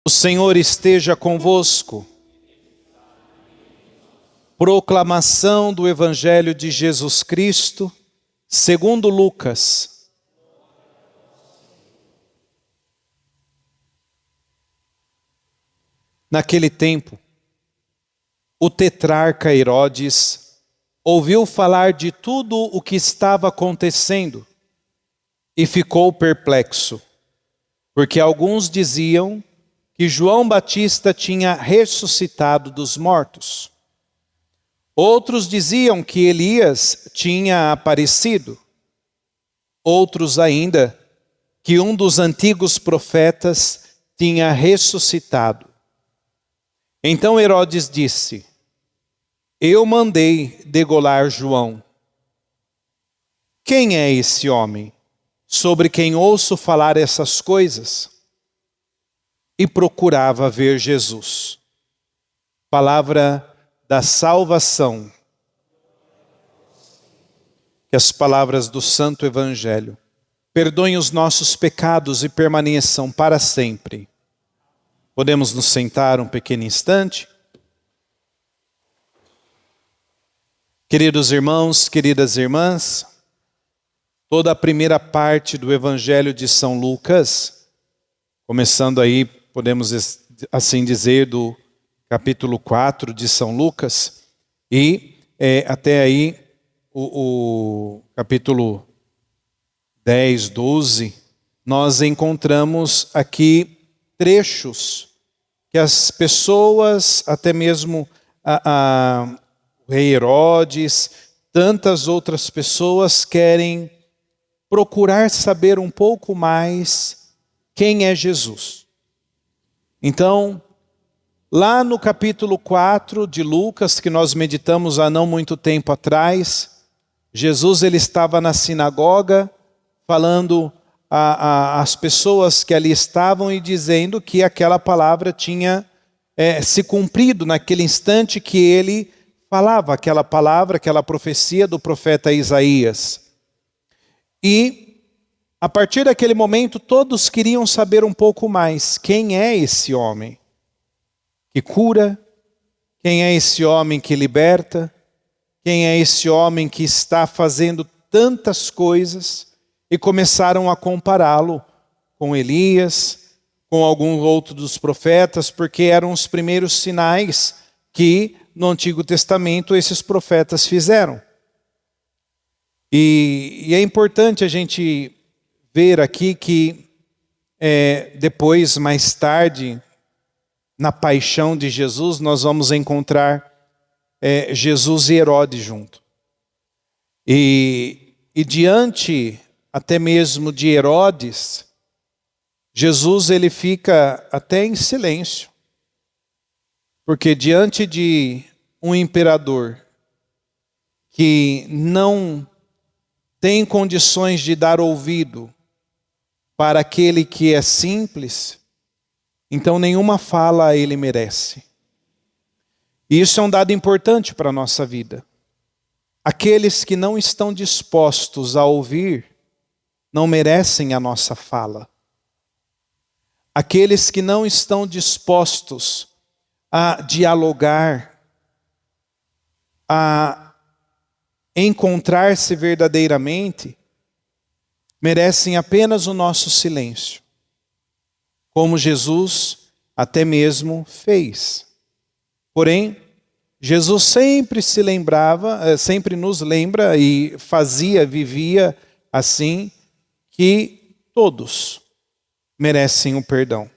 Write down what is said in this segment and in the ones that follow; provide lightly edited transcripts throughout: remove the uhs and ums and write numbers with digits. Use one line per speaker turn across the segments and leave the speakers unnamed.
O Senhor esteja convosco. Proclamação do Evangelho de Jesus Cristo, segundo Lucas. Naquele tempo, o tetrarca Herodes ouviu falar de tudo o que estava acontecendo e ficou perplexo, porque alguns diziam que João Batista tinha ressuscitado dos mortos. Outros diziam que Elias tinha aparecido. Outros ainda, que um dos antigos profetas tinha ressuscitado. Então Herodes disse: eu mandei degolar João. Quem é esse homem, sobre quem ouço falar essas coisas? E procurava ver Jesus. Palavra da salvação. Que as palavras do Santo Evangelho perdoem os nossos pecados e permaneçam para sempre. Podemos nos sentar um pequeno instante? Queridos irmãos, queridas irmãs, toda a primeira parte do Evangelho de São Lucas, começando aí, podemos assim dizer, do capítulo 4 de São Lucas, e até aí o capítulo 10, 12, nós encontramos aqui trechos que as pessoas, até mesmo o rei Herodes, tantas outras pessoas querem procurar saber um pouco mais quem é Jesus. Então, lá no capítulo 4 de Lucas, que nós meditamos há não muito tempo atrás, Jesus ele estava na sinagoga falando às pessoas que ali estavam e dizendo que aquela palavra tinha se cumprido naquele instante que ele falava aquela palavra, aquela profecia do profeta Isaías. E a partir daquele momento todos queriam saber um pouco mais. Quem é esse homem que cura? Quem é esse homem que liberta? Quem é esse homem que está fazendo tantas coisas? E começaram a compará-lo com Elias, com algum outro dos profetas, porque eram os primeiros sinais que no Antigo Testamento esses profetas fizeram. E é importante a gente ver aqui que depois, mais tarde, na paixão de Jesus, nós vamos encontrar Jesus e Herodes junto. E diante até mesmo de Herodes, Jesus ele fica até em silêncio. Porque diante de um imperador que não tem condições de dar ouvido para aquele que é simples, então nenhuma fala ele merece. E isso é um dado importante para a nossa vida. Aqueles que não estão dispostos a ouvir, não merecem a nossa fala. Aqueles que não estão dispostos a dialogar, a encontrar-se verdadeiramente, merecem apenas o nosso silêncio, como Jesus até mesmo fez. Porém, Jesus sempre se lembrava, sempre nos lembra e vivia assim, que todos merecem o perdão.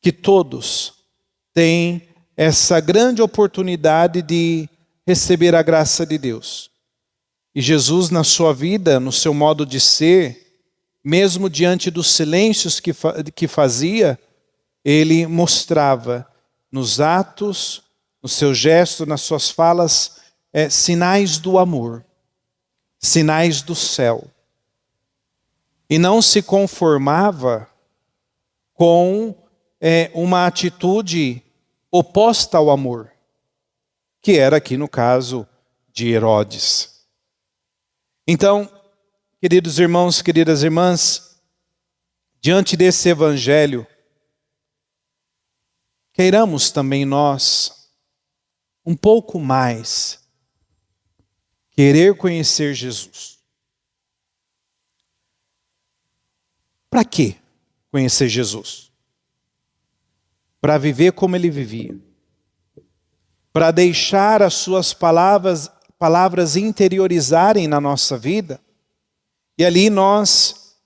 Que todos têm essa grande oportunidade de receber a graça de Deus. E Jesus, na sua vida, no seu modo de ser, mesmo diante dos silêncios que fazia, ele mostrava nos atos, no seu gesto, nas suas falas, sinais do amor, sinais do céu. E não se conformava com uma atitude oposta ao amor, que era aqui no caso de Herodes. Então, queridos irmãos, queridas irmãs, diante desse evangelho, queiramos também nós, um pouco mais, querer conhecer Jesus. Para quê conhecer Jesus? Para viver como ele vivia. Para deixar as suas palavras interiorizarem na nossa vida. E ali nós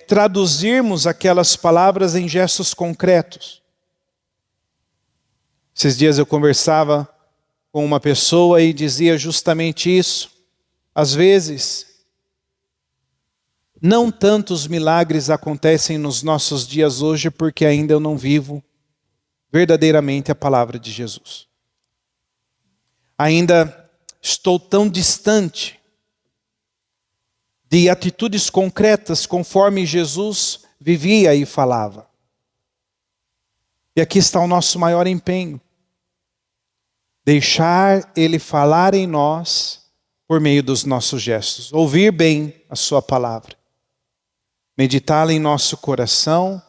traduzirmos aquelas palavras em gestos concretos. Esses dias eu conversava com uma pessoa e dizia justamente isso. Às vezes, não tantos milagres acontecem nos nossos dias hoje porque ainda eu não vivo verdadeiramente a palavra de Jesus. Ainda estou tão distante de atitudes concretas conforme Jesus vivia e falava. E aqui está o nosso maior empenho. Deixar ele falar em nós por meio dos nossos gestos. Ouvir bem a sua palavra. Meditá-la em nosso coração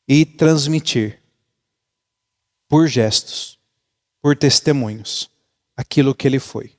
e transmitir por gestos, por testemunhos, aquilo que ele foi.